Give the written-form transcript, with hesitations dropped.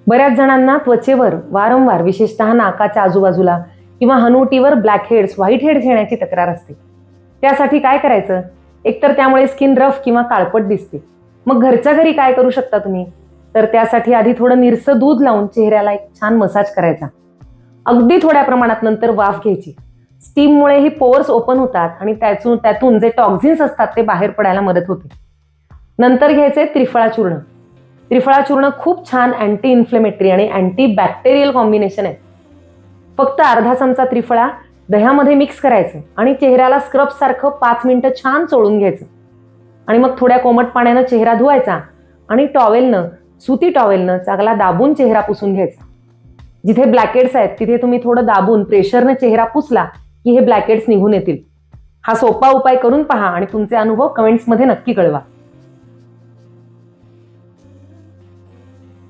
बऱ्याच जणांना त्वचेवर वारंवार विशेषतः नाकाच्या आजूबाजूला किंवा हनुवटीवर ब्लॅक हेड्स, व्हाईट हेड्स येण्याची तक्रार असते. त्यासाठी काय करायचं? एकतर त्यामुळे स्किन रफ किंवा काळपट दिसते. मग घरच्या घरी काय करू शकता तुम्ही? तर त्यासाठी आधी थोडं निरसं दूध लावून चेहऱ्याला एक छान मसाज करायचा. अगदी थोड्या प्रमाणात नंतर वाफ घ्यायची. स्टीममुळे ही पोअर्स ओपन होतात आणि त्यातून जे टॉक्झिन्स असतात ते बाहेर पडायला मदत होते. नंतर घ्यायचे त्रिफळा चूर्ण. त्रिफळा चूर्ण खूप छान अँटी इन्फ्लेमेटरी आणि अँटी बॅक्टेरियल कॉम्बिनेशन आहे. फक्त अर्धा चमचा त्रिफळा दह्यामध्ये मिक्स करायचं आणि चेहऱ्याला स्क्रब सारखं 5 मिनिटं छान चोळून घ्यायचं. आणि मग थोड्या कोमट पाण्यानं चेहरा धुवायचा आणि सुती टॉवेलनं चांगला दाबून चेहरा पुसून घ्यायचा. जिथे ब्लॅकेट्स आहेत तिथे तुम्ही थोडं दाबून प्रेशरनं चेहरा पुसला की हे ब्लॅकेट्स निघून येतील. हा सोपा उपाय करून पहा आणि तुमचे अनुभव कमेंट्समध्ये नक्की कळवा.